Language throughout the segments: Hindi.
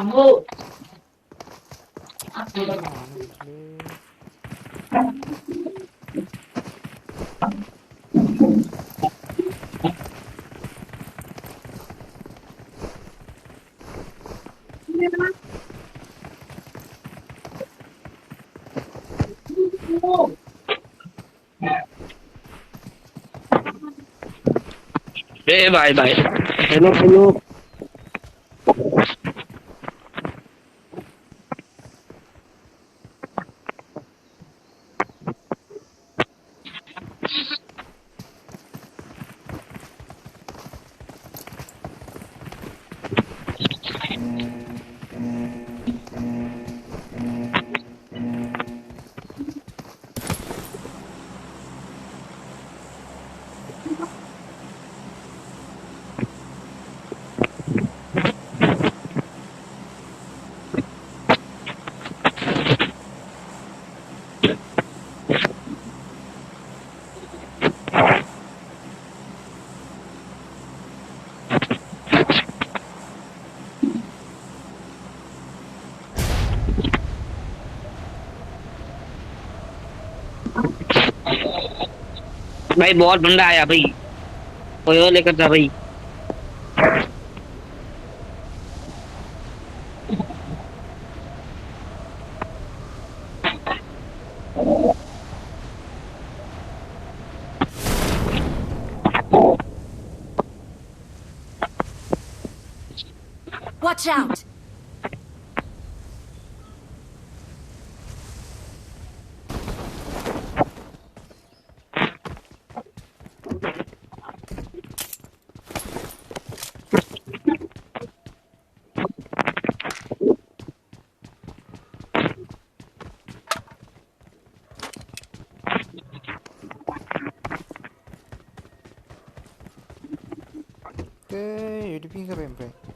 Gimana sih? भाई भाई हेलो हेलो भाई बहुत बंदा आया भाई कोई और लेकर जा भाई Watch out! Oke, di pinggir pempe.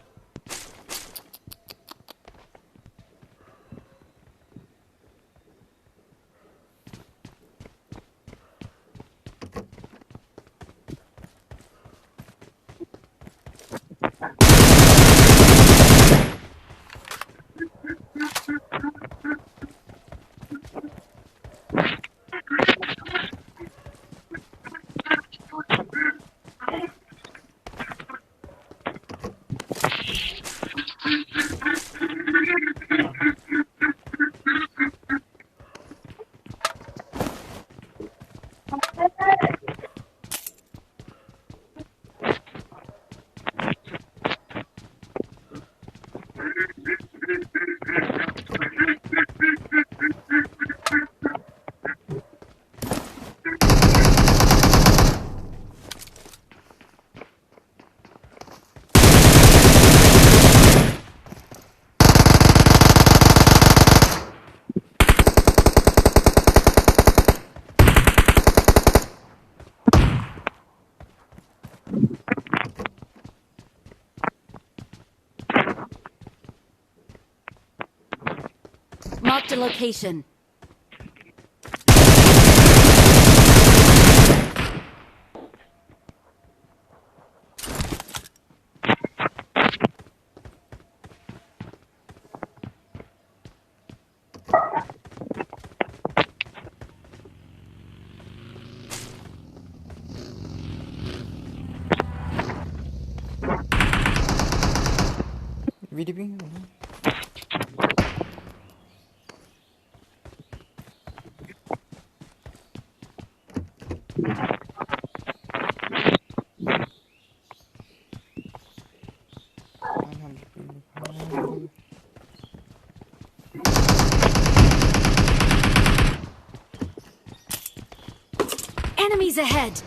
Marked a location. Di pinggir. Enemies ahead!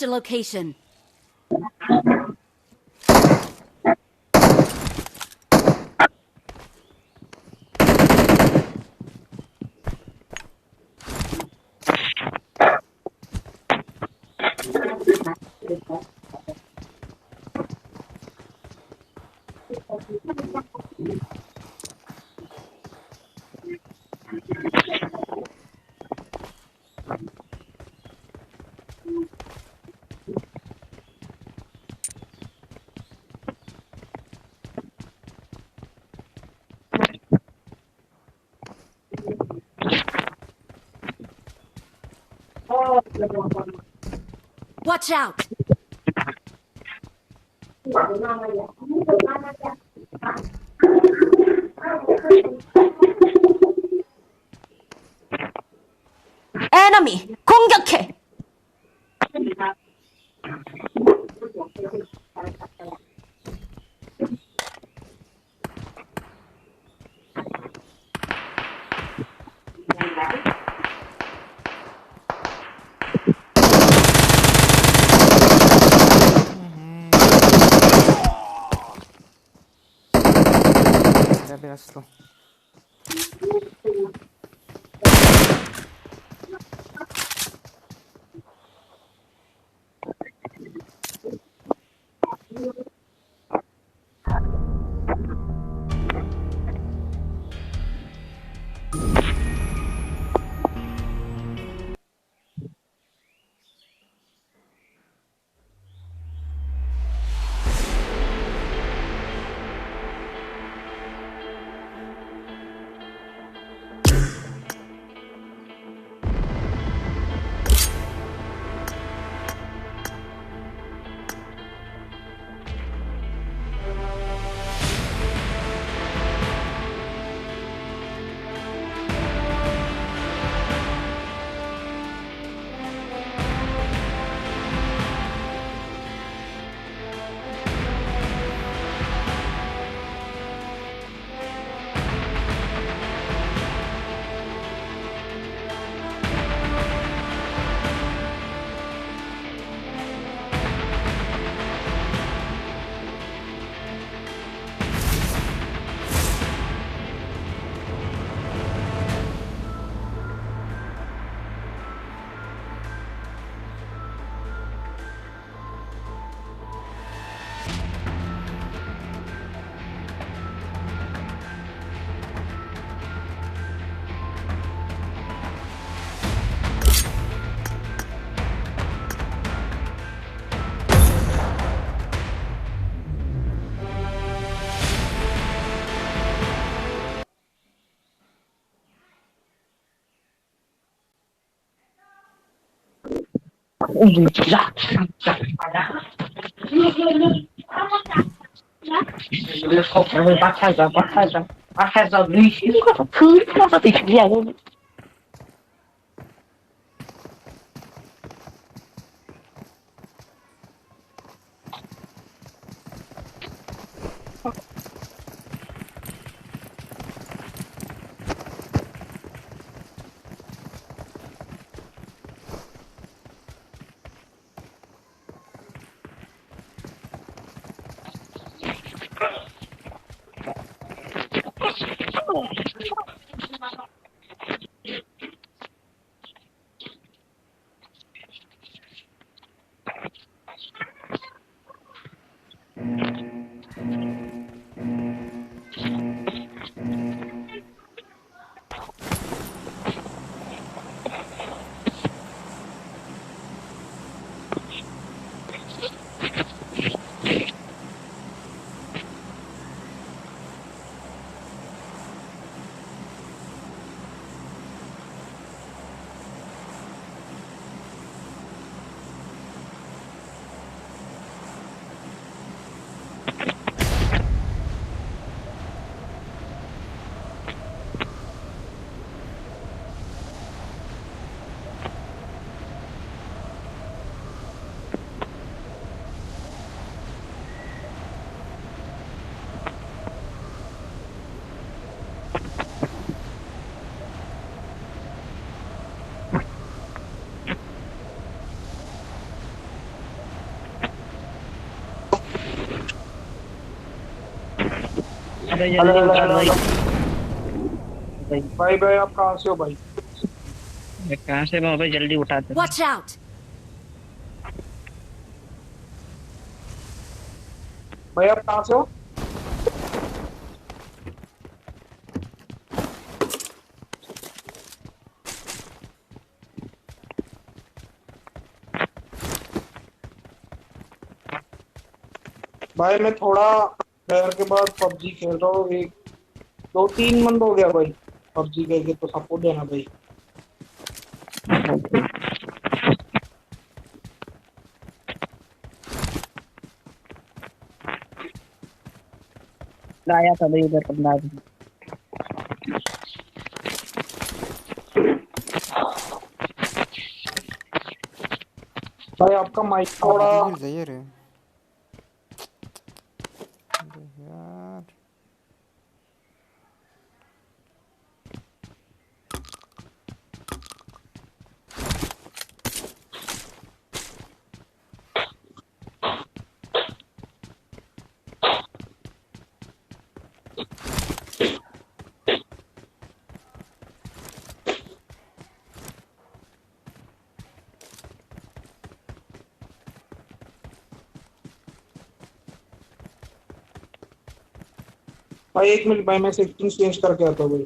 Marked a location. Watch out! Enemy! 공격해! Belaslo. Bắt hai giờ đi xíu có thứ nó có tiền gì không? भाई जल्दी उठा भाई। भाई भाई आप कहाँ से हो भाई? कहाँ से मैं भाई जल्दी उठाते। Watch out! भाई आप कहाँ से हो? भाई मैं थोड़ा देर के बाद पबजी खेल रहा हूँ। एक 2-3 मंथ हो गया भाई पबजी खेल के, तो सपोर्ट देना भाई। आया था भाई उधर बंदा। भाई आपका माइक थोड़ा गिर जाइए रे। अरे यार भाई 1 मिनट भाई, मैं सेटिंग चेंज करके आता हूँ भाई।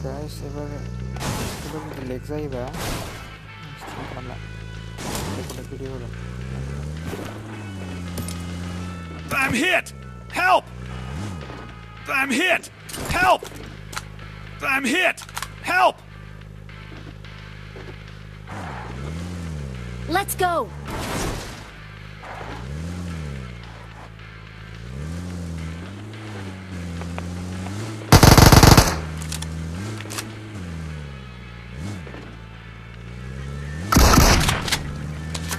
guys, ever leg जाइबा खाना देखो वीडियो हो। I'm hit! Help! I'm hit! Help! I'm hit! Help! Let's go!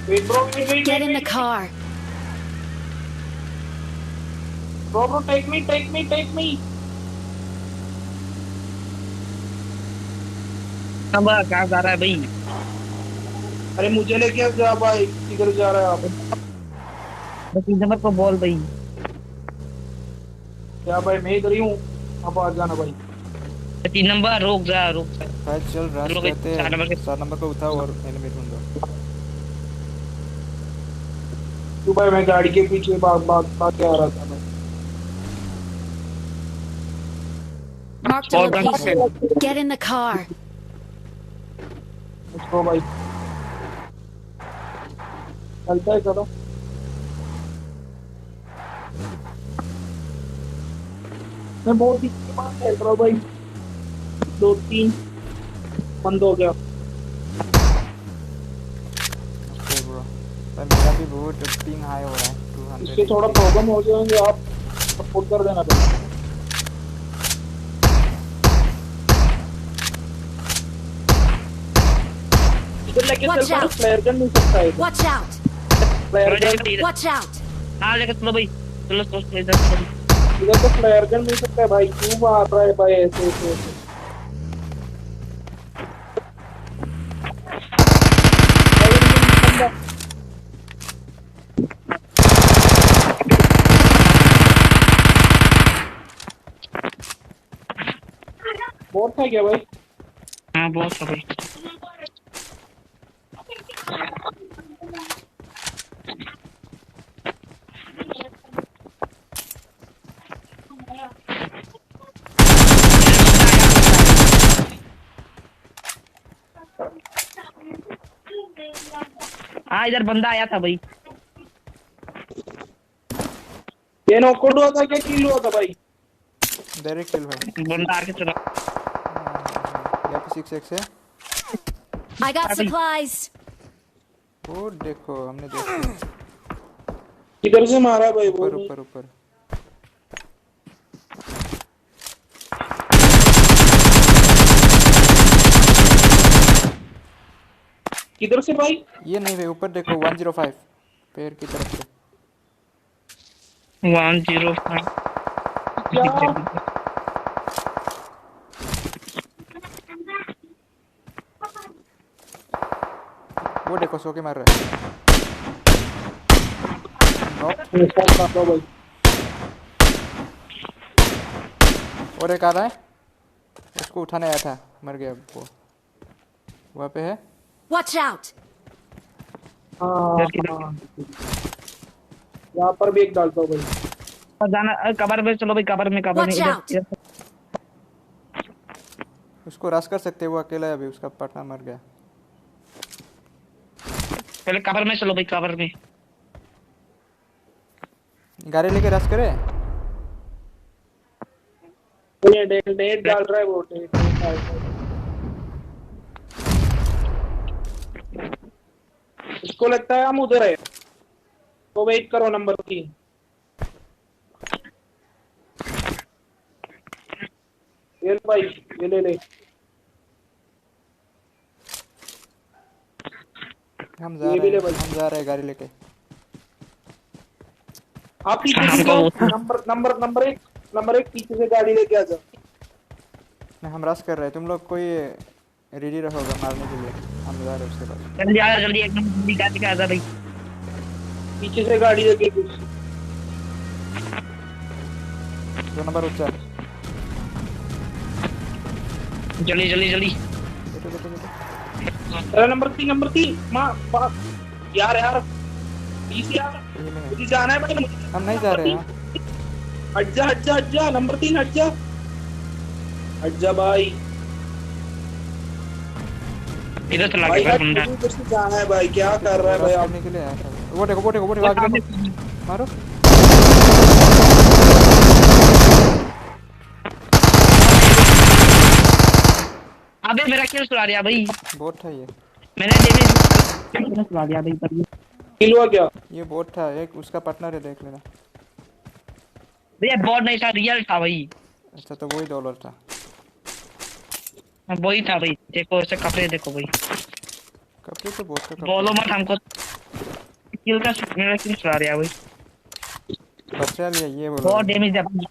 Wait bro, wait. Get in the car. Bro, take me. कहाँ जा रहा है भाई? अरे मुझे लेके जा भाई, किधर जा रहा है आप? बस नंबर को बोल भाई। क्या भाई, मैं इधर ही हूँ, आप आ जाना भाई। 3 नंबर रुक जा। भाई चल रास्ते चलो भाई, कहते 7 नंबर को उठाओ और एनिमी ढूंढो। तू भाई, मैं गाड़ी के पीछे भाग के आ रहा था भाई। Marked a location. Get in the car. उसको भाई चलता है चलो। मैं बहुत ही खेल रहा हूँ भाई, 2-3 बंद हो गया। ओके ब्रो, भाई मेरा भी बहुत पिंग हाई हो रहा है 200। इससे थोड़ा प्रॉब्लम हो जाएंगे, आप सपोर्ट कर देना भाई। इधर लेके Watch चल, out. फ्लेयर गन नहीं सकता है Watch out! Flare gun Watch out! हाँ लेकर चलो भाई, चलो चलो इधर चलो। इधर तो फ्लेयर गन मिल सकता है भाई, क्यों मार रहा है भाई ऐसे ऐसे बहुत था क्या भाई? हाँ बहुत है भाई। हाँ इधर बंदा आया था भाई। ये नॉकआउट हुआ था क्या किल हुआ था भाई? डायरेक्ट किल भाई। बंदा आके चला। यहाँ पे 6x है। I got supplies! वो देखो हमने देखा किधर से मारा भाई वो? ऊपर ऊपर ऊपर। किधर से भाई? ये नहीं भाई, ऊपर देखो 105 पैर की तरफ से। 105 क्या? वो देखो सो के मार रहा है। भाई और एक आ रहा है, उसको उठाने आया था, मर गया वो। वहाँ पे है। Watch out! हाँ यहाँ पर भी एक डालता हूँ भाई। जाना कबर में, चलो भाई कबर में Watch out! इधर। उसको रश कर सकते हैं, वो अकेला है अभी, उसका पार्टनर मर गया। पहले कबर में चलो भाई, कबर में। गाड़ी लेके रश करे। ये नेट डाल रहा है वो, नेट डाल रहा है। इसको लगता है हम उधर है, तो वेट करो नंबर 3। ये भाई ये ले हम जा रहे हैं गाड़ी लेके। आप पीछे से जाओ, नंबर एक पीछे से गाड़ी लेके आ जाओ। नहीं, हम रश कर रहे हैं, तुम लोग कोई रेडी रहोगा मारने के लिए, हम जा रहे हैं उसके पास। जल्दी आ जल्दी, एकदम जल्दी गाड़ी के आ जा भाई। पीछे से गाड़ी लेके कुछ 2 नंबर ऊंचा। जल्दी जल्दी जल्दी। बैठो बैठो बैठो। अरे नंबर 3 माँ यार पीछे यार, यही में है। मुझे जाना है भाई। हम नहीं जा रहे हैं। हट जा नंबर 3 हट जा भाई। इधर चला भाई के हट, बंदा। मुझे कुछ जाना है भाई, क्या कर रहा है भाई आप? करने के लिए आया था। वो देखो आगे मारो। अबे मेरा किल चला दिया भाई। बोट था ये। मैंने डैमेज चला दिया भाई पर। किल हुआ क्या? ये बोट था, एक उसका पार्टनर है, देख लेना। भैया बॉट नहीं था, रियल था भाई। अच्छा तो वही डॉलर था। हाँ वही था भाई, देखो ऐसे कपड़े देखो भाई। कपड़े तो बोट का बोलो मत हमको, किल का मेरा किल चला दिया भाई। बचा लिया ये बोलो। बहुत डैमेज दिया भाई।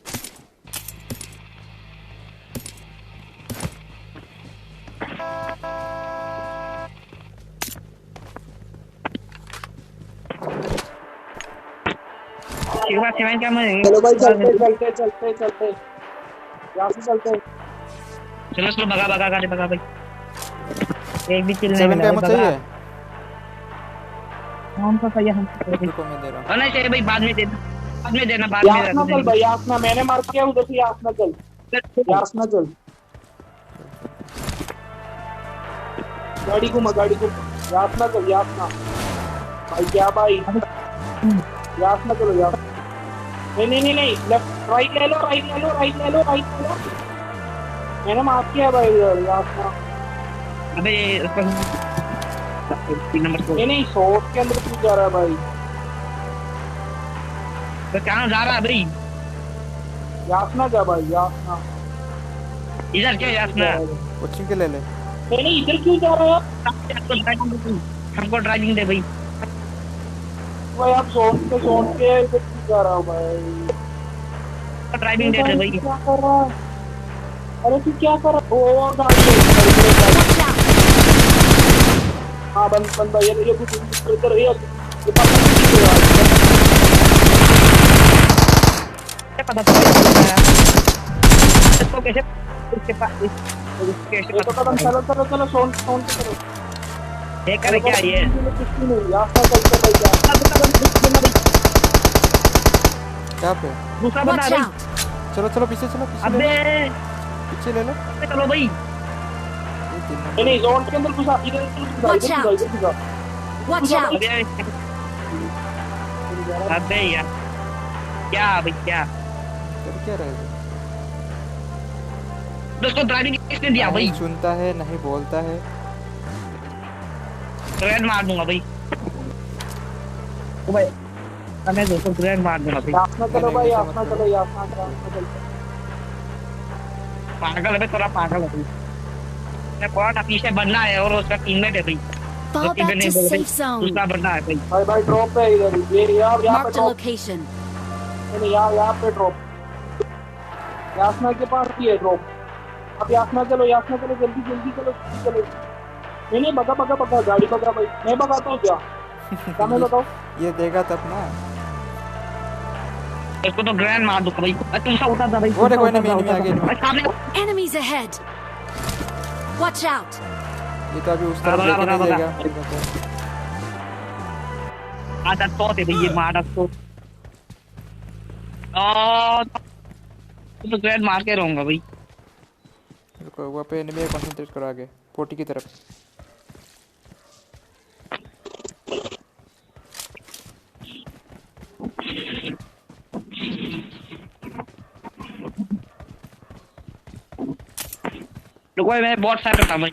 क्या मैं चलो भाई चलते यहाँ से चलते। चलो चलो भगा गाड़ी भगा भाई। एक भी किल नहीं 7 मिला का एमो भाई, चाहिए। हम तो सही है, हम तो रुको मैं दे रहा हूँ। नहीं चाहिए भाई, बाद में देना बाद में यासना चल भाई, यासना मैंने मार किया उधर से। यासना चल गाड़ी घुमा यासना चल भाई। क्या भाई यासना चलो यार। नहीं लेफ्ट राइट ले लो। मैंने मार किया भाई उधर यासना। अबे नंबर को नहीं शॉट के अंदर क्यों जा रहा है भाई? तो कहाँ जा रहा है भाई? यासना जा भाई, यासना इधर क्या यासना? कोचिंग के ले ले। नहीं इधर क्यों जा रहे हो आप? हमको ड्राइविंग दे भाई। भाई आप जोन पे इधर क्यों जा रहा हो भाई? ड्राइविंग दे दे भाई। क्या कर रहा है? अरे तू क्या कर रहा है? ओ गाड़ी है। Watch out! हाँ बंदा ये कुछ इधर ये पता पता तो इसको कैसे इसके पास कैसे तो कदम चलो सोन पे करो। ये कर क्या ये कुछ नहीं यहाँ पर चलते भाई क्या पे? दूसरा बंदा Watch भाई। out! चलो पीछे चलो अबे पीछे ले लो। चलो भाई। ये तीन नंबर। नहीं जोन के अंदर घुसा इधर Watch out! Watch out! अबे यार क्या भाई क्या कर क्या रहे हो? दोस्तों ड्राइविंग किसने दिया भाई? नहीं सुनता है नहीं बोलता है। ग्रैंड मार दूंगा भाई। ओ भाई मैं दोस्तों ग्रैंड मार दूंगा भाई। अपना चलो भाई अपना चलो पागल है थोड़ा पागल है भाई। मैं कौन पीछे बनना है और उसका टीममेट है भाई। Fall back to safe zone. दूसरा बनना है भाई। भाई ड्रॉप पे इधर ये यहाँ पे Marked a ड्रॉप location. नहीं यहाँ पे ड्रॉप यासना के पास ही है ड्रॉप। अब यासना चलो जल्दी चलो नहीं बगा गाड़ी बगा भाई मैं बगाता हूँ क्या मैं बताओ ये देगा तब ना। इसको तो ग्रैंड मार दूंगा भाई। तुम सा उठा था भाई। वो देखो enemy आगे भाई सामने Enemies ahead! Watch out! ये तो अभी उस तरफ लेके नहीं जाएगा। आधा तो थे भाई ये मारा तो तो ग्रैंड मार के रहूंगा भाई। रुको वहाँ पे एनिमी कंसंट्रेट करो आगे 40 की तरफ। रुको मैं बॉट साइड पे था भाई।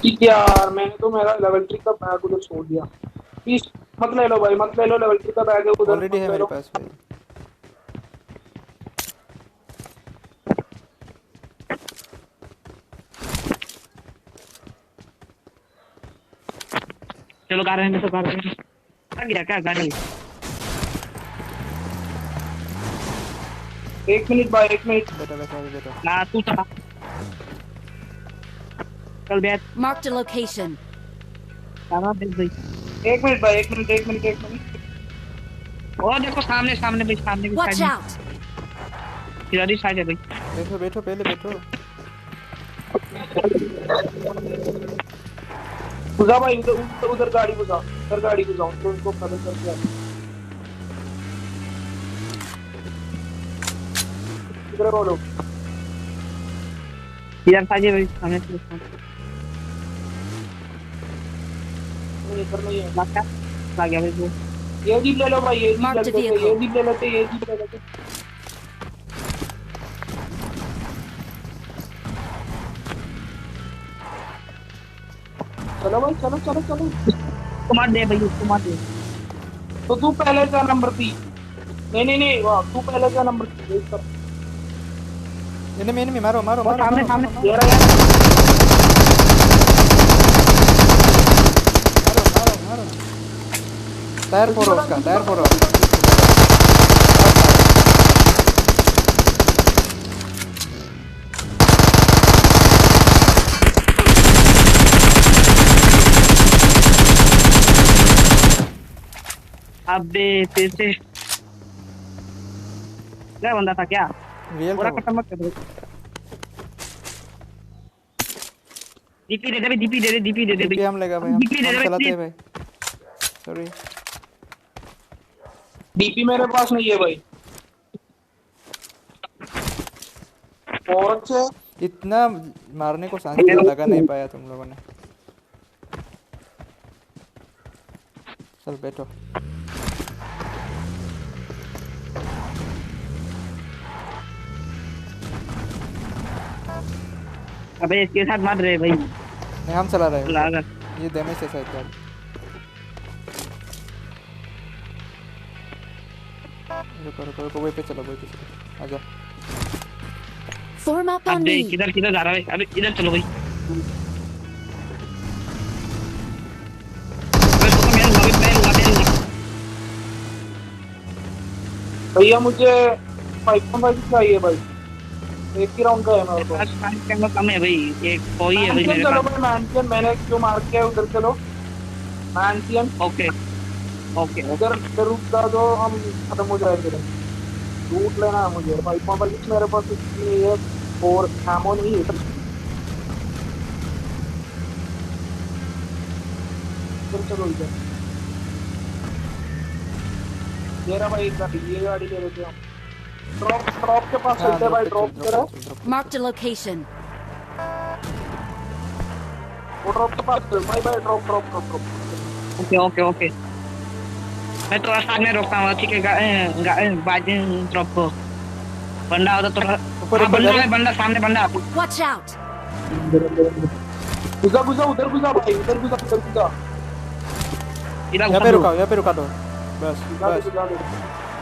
ठीक यार मैंने तो मेरा लेवल 3 का बैग उधर छोड़ दिया। प्लीज मत ले लो लेवल 3 का बैग है उधर ऑलरेडी है मेरे पास भाई। चलो गा रहे हैं तो गा रहे हैं। आ गया क्या गाड़ी? एक मिनट बेटा ना तू था चल बैठ। Marked a location. सारा देख भाई। एक मिनट और देखो सामने भी सामने भी Watch साइड out! इधर ही साइड है भाई। बैठो पहले बैठो। घुसा भाई उधर गाड़ी घुसा तो उनको खत्म करके आ इधर बोलो इधर साइड है भाई सामने से इधर नहीं है आ गया भाई वो। ये जीप ले लो भाई ये जीप Marked ले vehicle. लेते चलो भाई चलो उसको मार दे भाई उसको मार दे। तो तू पहले का नंबर थी नहीं वाह तू पहले का नंबर थी एनिमी मारो सामने ये रहा यार मारो। टायर फोड़ो उसका टायर फोड़ो। अबे फिर से क्या बंदा था क्या? रियल पूरा था खत्म मत कर दो। डीपी दे दे DP हम लेगा भाई। DP दे दे हम भाई, चलाते हैं please। भाई। सॉरी डीपी मेरे पास नहीं है भाई कौन से इतना मारने को सांस लगा नहीं पाया तुम लोगों ने। चल बैठो। अबे इसके साथ मार रहे भाई। नहीं हम चला रहे हैं। लागा ये डैमेज है शायद। रुको रुको रुको, वहीं पे चलो, वहीं पे चलो, आजा। Form up on अबे me. किधर किधर जा रहा है? अबे इधर चलो भाई। अबे तो मैं लूंगा। भैया मुझे 5.5 चाहिए भाई, एक ही राउंड का है मेरे को। पास टाइम कैमरा कम है भाई, एक कोई है भाई मैंशन मेरे चलो पास। भाई, मैंशन मैंने जो मार्क किया है उधर चलो, मैंशन। ओके ओके उधर ओके। उधर रुक जा दो, हम खत्म हो जाएंगे। लूट लेना है मुझे, 5.5 मेरे पास इतनी नहीं है, और एमो नहीं है। उधर चलो इधर, ये रहा भाई एक गाड़ी, ये गाड़ी ले लेते हैं हम। ड्रॉप ड्रॉप के पास हाँ चलते हैं भाई, ड्रॉप ड्रॉप पे चल, करो। ड्रॉप पे चल, ड्रॉप पे Marked a location. वो ड्रॉप के पास चल भाई, भाई drop drop drop drop. Okay okay okay. मैं थोड़ा सामने रोकता हूँ, ठीक है? बाजू ड्रॉप को बंदा होता तो ऊपर हाँ, ऊपर बंदा जा है, रहे। बंदा सामने बंदा। Watch out. घुसा घुसा उधर घुसा भाई, उधर घुसा उधर घुसा। इधर यहाँ पे रुका, यहाँ पे रुका दो, बस घुसा दे बस। घुसा दे।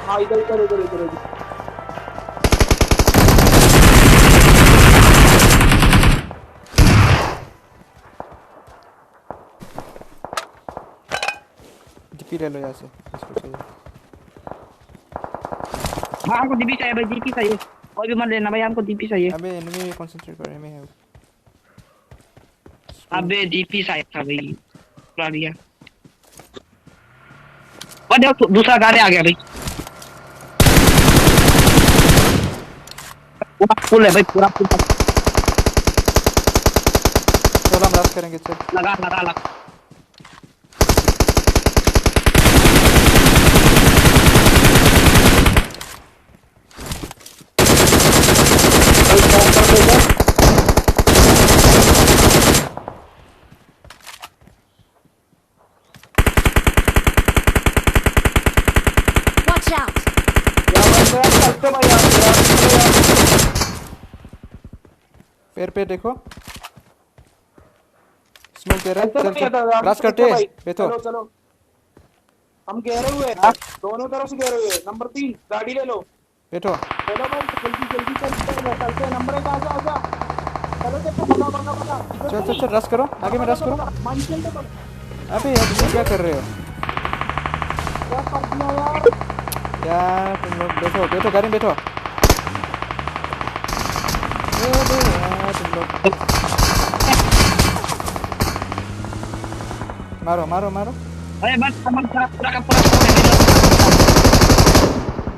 हाँ इधर इधर इधर इधर इधर। डीपी ले लो यहाँ से, इसको चाहिए। हाँ हमको डीपी चाहिए भाई, डीपी चाहिए। कोई भी मत लेना भाई, हमको डीपी चाहिए। अबे एनिमी कंसंट्रेट कर, एनिमी है। अबे डीपी चाहिए था भाई, पूरा लिया। और देखो दूसरा गाड़ी आ गया भाई, पूरा फुल है भाई, पूरा फुल। चल हम रश करेंगे, चल। लगा लगा लगा। Watch out. चलते भाई यार। पैर पे देखो, स्मोक दे रहा है, ऐसे चल नहीं आता चल यार, क्रॉस करते भाई। बेतो। चलो चलो, हम घेरे हुए हैं, दोनों तरफ से घेरे हुए हैं। नंबर 3 गाड़ी ले लो, बेटो चलो भाई जल्दी जल्दी चलते हैं। नंबर 1 आजा आजा, चलो देखो बगा बगा बगा। चल चल चल, रश करो, आगे में रश करो। मानसियन तो बगा। अबे यार तुम क्या कर रहे हो क्या कर दिया यार। यार? तुम लोग बैठो बैठो, गाड़ी में बैठो। अबे यार तुम लोग, मारो मारो मारो। अरे बस हम पूरा का पूरा छोड़ दे।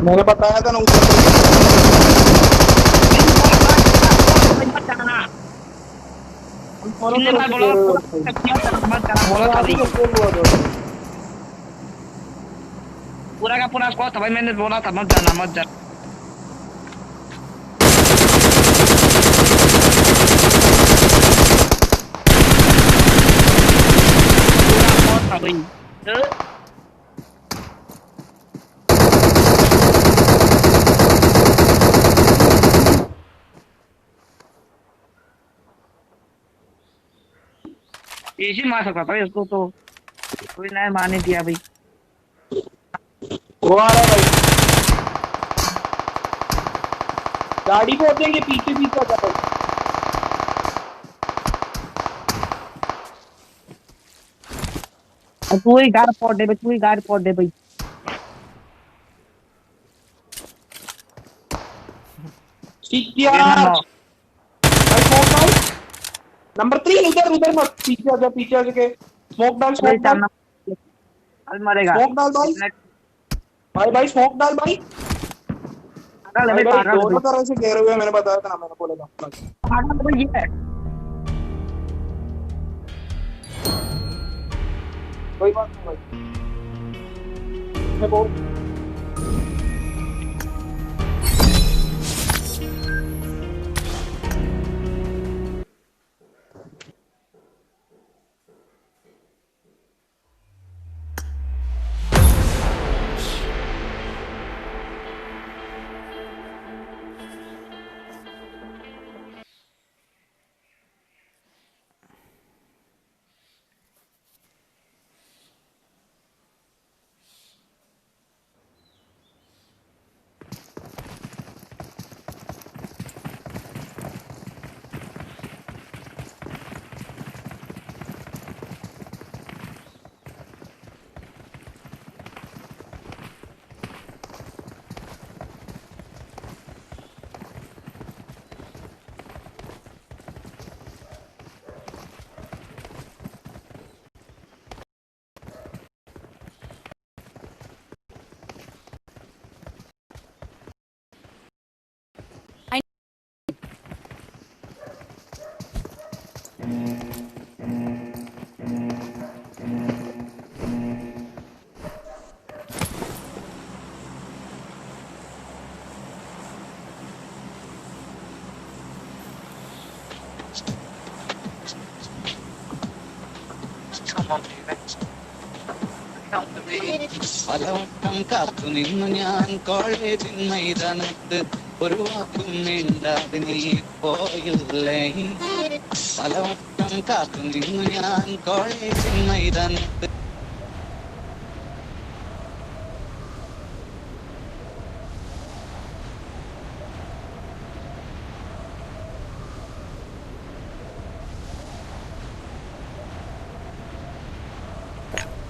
मैंने बताया था ना ऊपर कितने बार बोला बोला था भाई, पूरा का पूरा स्क्वाड था भाई, मैंने बोला था मत जाना मत जाना। पूरा स्क्वाड था भाई। इसी मार सकता था इसको तो, कोई नहीं मारने दिया भाई। वो आ रहा है भाई, गाड़ी को देंगे पीछे पीछे आ भाई। तू ही गाड़ फोड़ दे भाई, तू ही गाड़ फोड़ दे भाई। ठीक किया भाई, स्मोक डाल। नंबर 3 उधर उधर मत, पीछे आजा पीछे आजा के। स्मोक डाल स्मोक डाल मरेगा स्मोक डाल भाई। भाई भाई स्मोक डाल भाई। पागल है भाई भाई, भाई पागल दोनों तरह से घेरे हुए हैं, मैंने बताया था ना, मैंने बोला था। पागल भाई ये है। कोई बात नहीं भाई, मैं बोल പലവട്ടം കാത്തു നിന്നു ഞാൻ കോളേജിൻ മൈതാനത്ത് ഒരു വാക്കും മിണ്ടാതെ നീ പോയില്ലേ പലവട്ടം കാത്തു നിന്നു ഞാൻ കോളേജിൻ മൈതാനത്ത്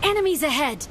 Enemies ahead!